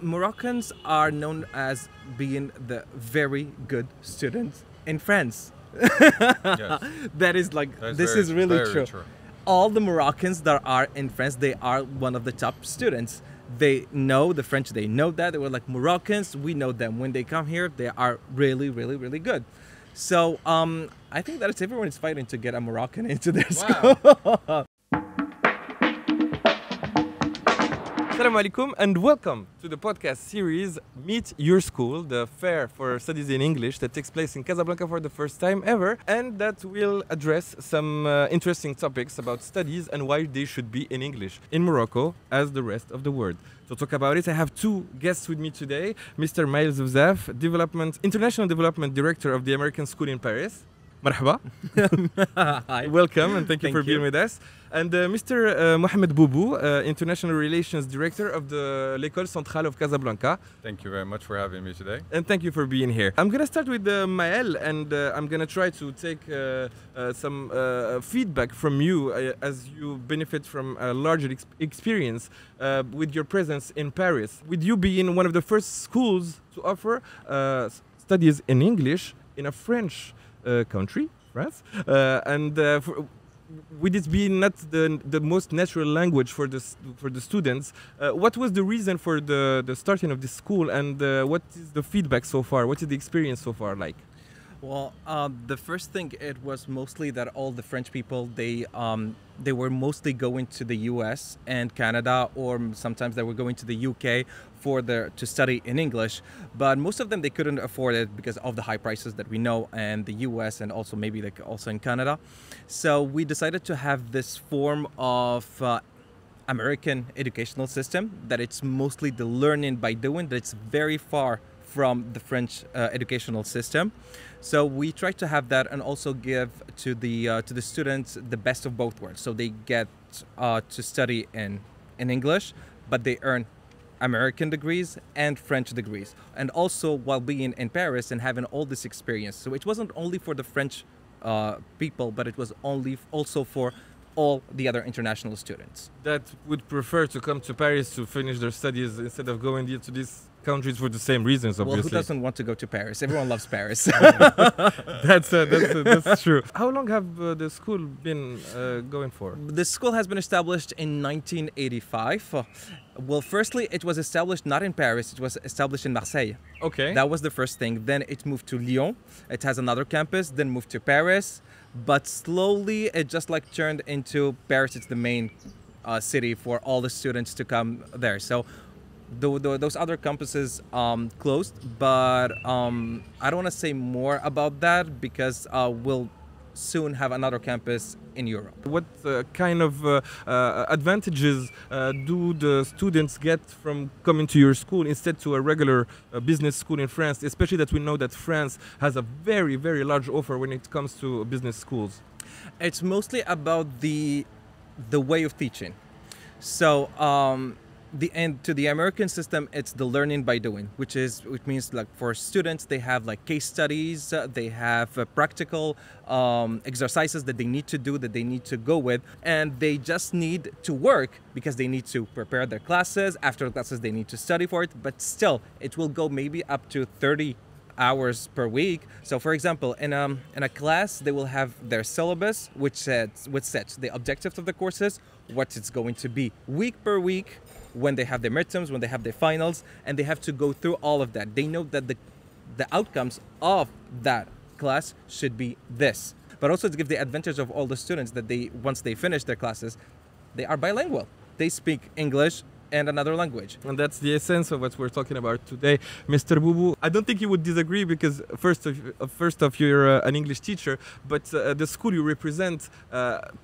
Moroccans are known as being the very good students in France. Yes, That is like that's this very, is really very true. true. All the Moroccans that are in France, they are one of the top students. They know the French, they know that. They were like Moroccans, we know them. When they come here, they are really, really, really good. So I think that it's everyone is fighting to get a Moroccan into their school. Assalamu alaikum and welcome to the podcast series Meet Your School, the fair for studies in English that takes place in Casablanca for the first time ever, and that will address some interesting topics about studies and why they should be in English in Morocco as the rest of the world. To talk about it, I have two guests with me today, Mr. Maël Zouzaf, International Development Director of the American School in Paris. Marhaba. Hi. Welcome and thank you for being with us. And Mr. Mohamed Boubou, International Relations Director of the L'École Centrale of Casablanca. Thank you very much for having me today. And thank you for being here. I'm going to start with Maël, and I'm going to try to take some feedback from you as you benefit from a larger experience with your presence in Paris. With you being one of the first schools to offer studies in English in a French country, France, with it being not the most natural language for the students, what was the reason for the starting of this school, and what is the feedback so far? What is the experience so far like? Well, the first thing, it was mostly that all the French people, they were mostly going to the US and Canada, or sometimes they were going to the UK to study in English, but most of them, they couldn't afford it because of the high prices that we know in the US and also maybe like also in Canada. So we decided to have this form of American educational system, that it's mostly the learning by doing, that it's very far from the French educational system. So we try to have that and also give to the students the best of both worlds. So they get to study in English, but they earn American degrees and French degrees, and also while being in Paris and having all this experience. So it wasn't only for the French people, but it was also for all the other international students that would prefer to come to Paris to finish their studies instead of going to these countries for the same reasons, obviously. Well, who doesn't want to go to Paris? Everyone loves Paris. That's true. How long have the school been going for? The school has been established in 1985. Well, firstly, it was established not in Paris, it was established in Marseille. Okay. That was the first thing. Then it moved to Lyon. It has another campus, then moved to Paris. But slowly, it just like turned into Paris. It's the main city for all the students to come there. So those other campuses closed, but I don't want to say more about that because we'll soon have another campus in Europe. What kind of advantages do the students get from coming to your school instead to a regular business school in France, especially that we know that France has a very, very large offer when it comes to business schools? It's mostly about the way of teaching. So to the American system, it's the learning by doing, which means like for students, they have like case studies, they have practical exercises that they need to do, that they need to go with, and they just need to work because they need to prepare their classes. After classes, they need to study for it, but still, it will go maybe up to 30 hours per week. So for example, in a class, they will have their syllabus, which sets the objectives of the courses, what it's going to be week per week, when they have their midterms, when they have their finals, and they have to go through all of that. They know that the outcomes of that class should be this. But also to give the advantage of all the students that once they finish their classes, they are bilingual. They speak English and another language. And that's the essence of what we're talking about today. Mr. Boubou, I don't think you would disagree because first off, you're an English teacher, but the school you represent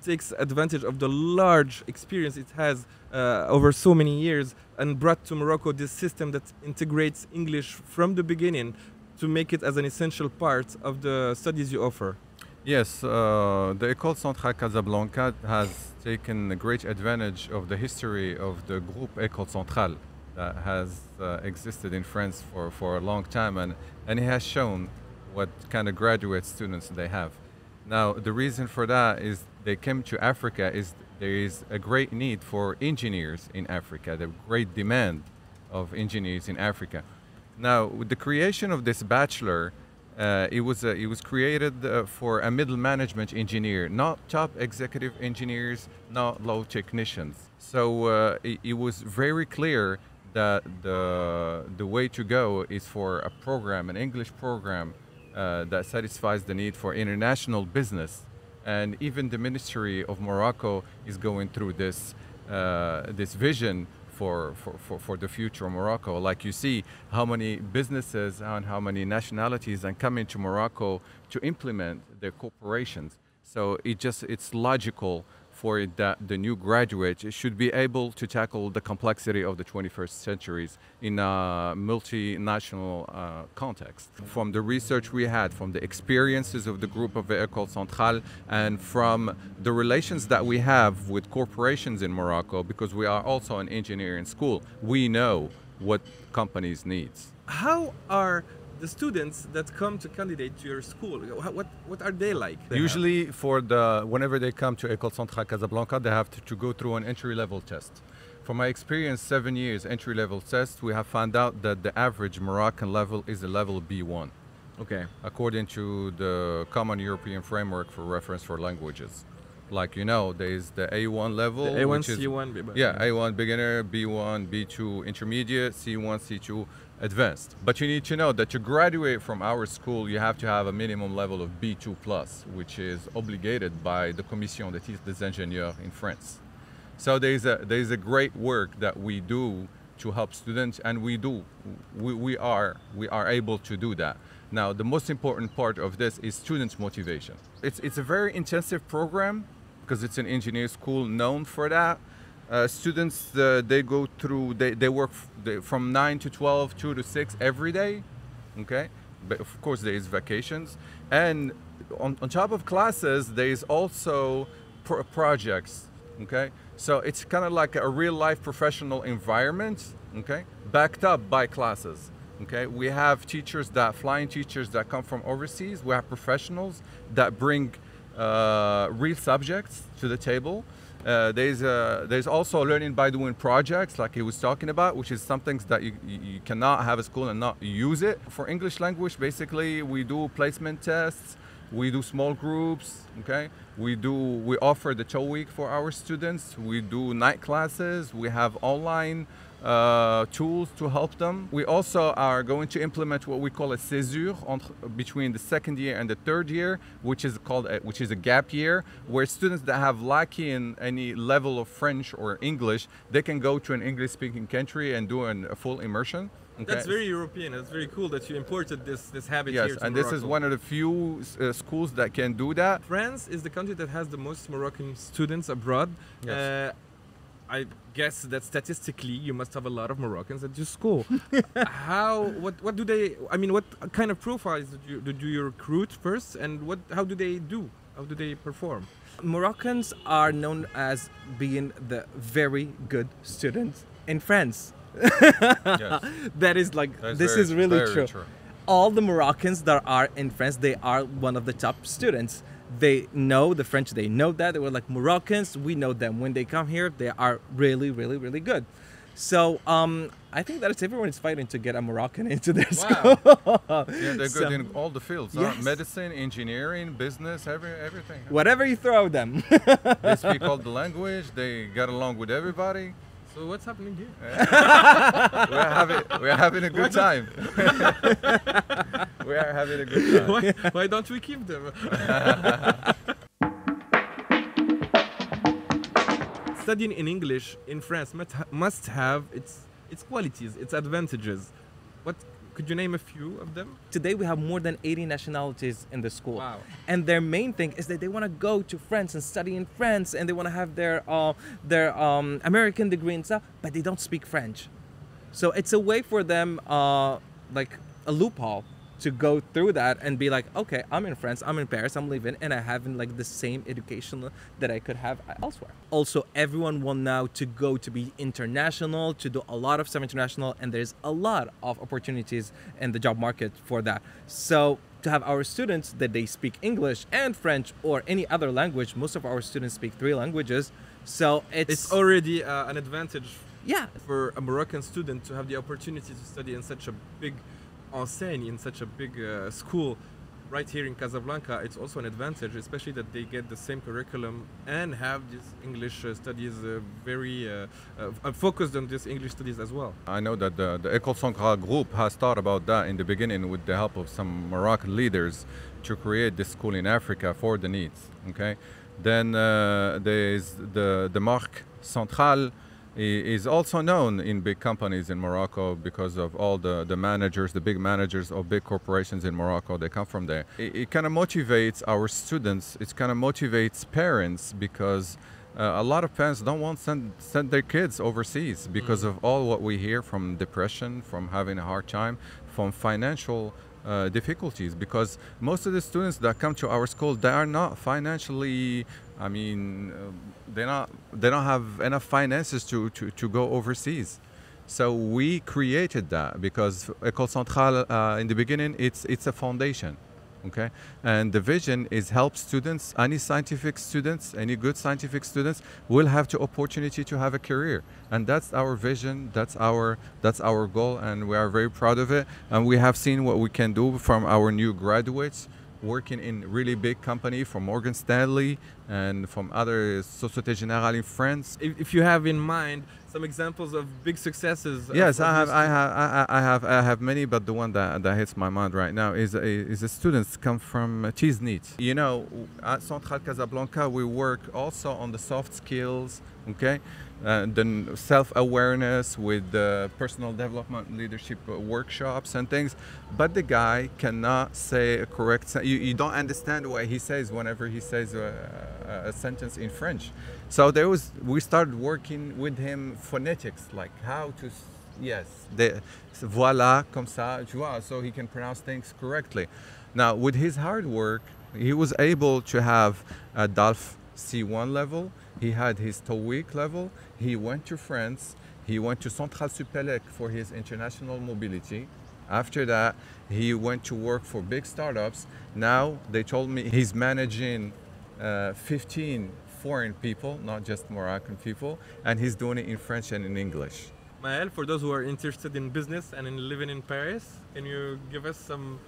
takes advantage of the large experience it has over so many years and brought to Morocco this system that integrates English from the beginning to make it as an essential part of the studies you offer. Yes, the École Centrale Casablanca has taken a great advantage of the history of the Groupe École Centrale that has existed in France for a long time, and it has shown what kind of graduate students they have. Now, the reason for that is they came to Africa, there is a great need for engineers in Africa, the great demand of engineers in Africa. Now, with the creation of this bachelor, it was created for a middle management engineer, not top executive engineers, not low technicians. So it was very clear that the way to go is for a program, an English program that satisfies the need for international business. And even the Ministry of Morocco is going through this vision for the future of Morocco. Like you see how many businesses and how many nationalities are coming to Morocco to implement their corporations. So it's logical for it that the new graduates should be able to tackle the complexity of the 21st centuries in a multinational context. From the research we had, from the experiences of the group of École Centrale, and from the relations that we have with corporations in Morocco, because we are also an engineering school, we know what companies need. How are the students that come to candidate to your school, what are they like? Usually whenever they come to École Centrale Casablanca, they have to go through an entry-level test. From my experience, 7 years entry-level test, we have found out that the average Moroccan level is a level B1. Okay. According to the Common European Framework for Reference for Languages. Like, you know, there's the A1 level. The A1, which is, C1, B1. Yeah, A1 beginner, B1, B2 intermediate, C1, C2 advanced. But you need to know that to graduate from our school, you have to have a minimum level of B2+, which is obligated by the Commission des titres des ingénieurs in France. So there's a great work that we do to help students, and we are able to do that. Now, the most important part of this is students' motivation. It's a very intensive program because it's an engineering school known for that. Students, they go through, they work from 9 to 12, 2 to 6 every day, okay? But of course there is vacations. And on top of classes, there is also projects, okay? So it's kind of like a real life professional environment, okay? Backed up by classes, okay? We have flying teachers that come from overseas. We have professionals that bring real subjects to the table. There's also learning by doing projects, like he was talking about, which is something that you cannot have a school and not use it. For English language, basically, we do placement tests, we do small groups, okay? We offer the TOEIC for our students, we do night classes, we have online tools to help them. We also are going to implement what we call a césure between the second year and the third year, which is a gap year, where students that have lacking any level of French or English, they can go to an English-speaking country and do a full immersion. Okay. That's very European. It's very cool that you imported this habit here to and Morocco. This is one of the few schools that can do that. France is the country that has the most Moroccan students abroad. Yes. I guess that statistically you must have a lot of Moroccans at your school. What do they, I mean, what kind of profiles do you recruit first, and how do they do? How do they perform? Moroccans are known as being the very good students in France. Yes. That is this is really true. All the Moroccans that are in France, they are one of the top students. They know the French, they know that. They were like, Moroccans, we know them. When they come here, they are really, really, really good. So I think that everyone is fighting to get a Moroccan into their school. Yeah, they're good in all the fields. Yes. Huh? Medicine, engineering, business, everything. Whatever you throw them. They speak all the language. They get along with everybody. So what's happening here? We're having a good time. We are having a good time. Why don't we keep them? Studying in English in France must have its qualities, its advantages. Could you name a few of them? Today we have more than 80 nationalities in the school. Wow. And their main thing is that they want to go to France and study in France, and they want to have their American degree and stuff, but they don't speak French. So it's a way for them, like a loophole, to go through that and be like, okay, I'm in France, I'm in Paris, I'm living, and I have like the same education that I could have elsewhere. Also, everyone want now to go to be international, to do a lot of stuff international, and there's a lot of opportunities in the job market for that. So to have our students that they speak English and French or any other language, most of our students speak 3 languages, so it's already an advantage. Yeah. For a Moroccan student to have the opportunity to study in such a big enseigne, in such a big school right here in Casablanca, it's also an advantage, especially that they get the same curriculum and have these English studies very focused on these English studies as well. I know that the École Centrale group has thought about that in the beginning with the help of some Moroccan leaders to create this school in Africa for the needs. Okay, then there is the Marque Centrale is also known in big companies in Morocco because of all the managers, the big managers of big corporations in Morocco. They come from there. It kind of motivates our students. It kind of motivates parents because a lot of parents don't want to send their kids overseas because of all what we hear from depression, from having a hard time, from financial difficulties, because most of the students that come to our school, they are not financially, I mean, they don't have enough finances to go overseas. So we created that because École Centrale in the beginning, it's a foundation. Okay, and the vision is help students, any scientific students, any good scientific students will have the opportunity to have a career, and that's our vision, that's our goal, and we are very proud of it. And we have seen what we can do from our new graduates working in really big company from Morgan Stanley and from other Société Générale in France. If you have in mind some examples of big successes. Yes, I have many, but the one that hits my mind right now is the students come from TISNIT. You know, at Centrale Casablanca, we work also on the soft skills, okay? The self-awareness with the personal development leadership workshops and things, but the guy cannot say a correct you don't understand what he says whenever he says a sentence in French. So we started working with him phonetics, like how to, yes, voilà, comme ça, tu vois, so he can pronounce things correctly. Now, with his hard work, he was able to have a DALF C1 level. He had his TOEIC level. He went to France. He went to Centrale Supélec for his international mobility. After that, he went to work for big startups. Now, they told me he's managing 15 foreign people, not just Moroccan people, and he's doing it in French and in English. Maël, for those who are interested in business and in living in Paris, can you give us some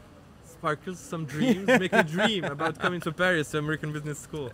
sparkles, some dreams? Make a dream about coming to Paris, to American Business School.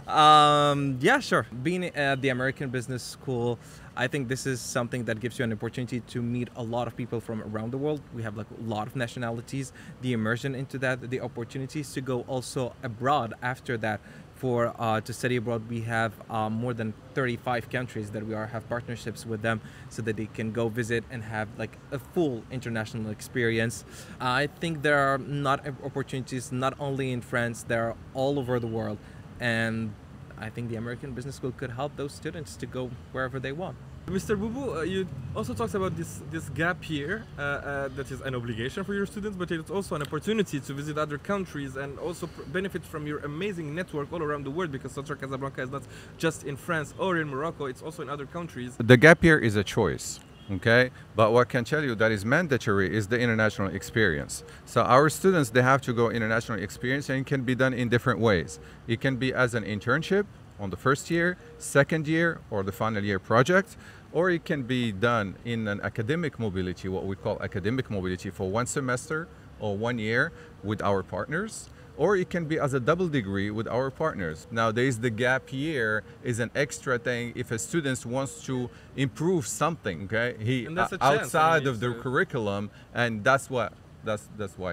Yeah, sure. Being at the American Business School, I think this is something that gives you an opportunity to meet a lot of people from around the world. We have like a lot of nationalities, the immersion into that, the opportunities to go also abroad after that. For to study abroad, we have more than 35 countries that we have partnerships with them, so that they can go visit and have like a full international experience. I think there are not opportunities not only in France, they are all over the world, and I think the American Business School could help those students to go wherever they want. Mr. Boubou, you also talked about this gap here that is an obligation for your students, but it's also an opportunity to visit other countries and also benefit from your amazing network all around the world, because Centrale Casablanca is not just in France or in Morocco, it's also in other countries. The gap year is a choice, okay? But what I can tell you that is mandatory is the international experience. So our students, they have to go international experience, and it can be done in different ways. It can be as an internship on the first year, second year, or the final year project, or it can be done in an academic mobility, what we call academic mobility, for 1 semester or 1 year with our partners, or it can be as a double degree with our partners. Nowadays, the gap year is an extra thing if a student wants to improve something, okay? Outside of the curriculum, and that's why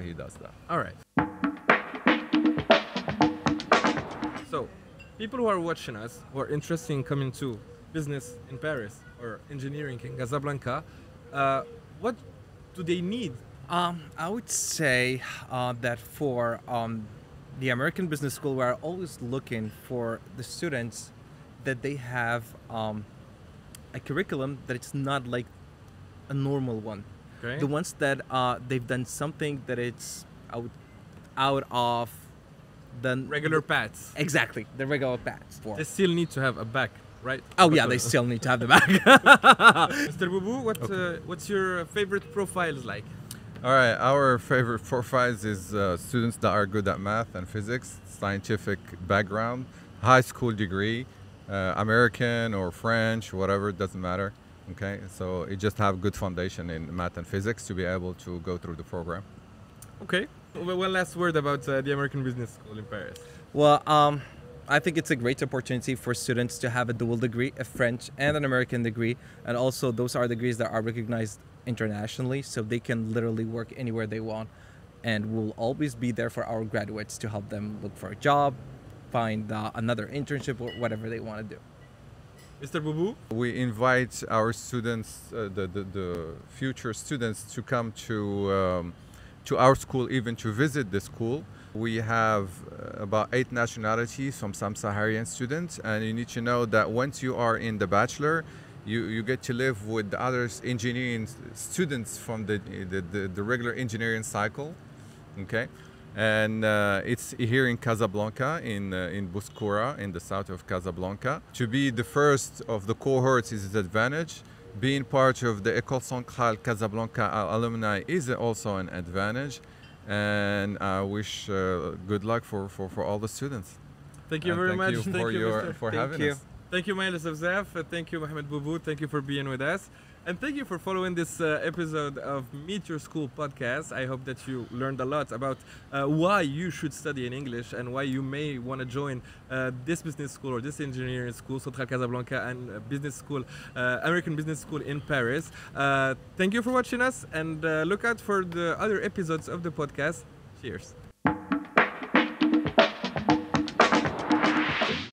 he does that. All right. So, people who are watching us, who are interested in coming to business in Paris or engineering in Casablanca, what do they need? I would say that for the American Business School, we're always looking for the students that they have a curriculum that it's not like a normal one. Okay. The ones that they've done something that it's out of the Regular paths. Exactly, the regular paths. They still need to have a back, right? Oh yeah, they still need to have the back. Mr. Boubou, what's your favorite profiles like? All right, our favorite profiles is students that are good at math and physics, scientific background, high school degree, American or French, whatever, it doesn't matter. Okay, so you just have good foundation in math and physics to be able to go through the program. Okay. Well, one last word about the American Business School in Paris. Well, I think it's a great opportunity for students to have a dual degree, a French and an American degree. And also those are degrees that are recognized internationally, so they can literally work anywhere they want. And we'll always be there for our graduates to help them look for a job, find another internship, or whatever they want to do. Mr. Boubou? We invite our students, the future students, to come to our school, even to visit the school. We have about 8 nationalities from Sub-Saharan students, and you need to know that once you are in the bachelor, you get to live with the other engineering students from the regular engineering cycle, okay? And it's here in Casablanca, in Bouskoura, in the south of Casablanca. To be the first of the cohorts is an advantage. Being part of the École Centrale Casablanca alumni is also an advantage. And I wish good luck for all the students. Thank you And very much. Thank you Thank for, you, your, Mr. for Thank having you. us. Thank you, Maël Zafzaf. Thank you, Mohamed Boubou. Thank you for being with us. And thank you for following this episode of Meet Your School podcast. I hope that you learned a lot about why you should study in English and why you may want to join this business school or this engineering school, Centrale Casablanca, and business school, American Business School in Paris. Thank you for watching us, and look out for the other episodes of the podcast. Cheers.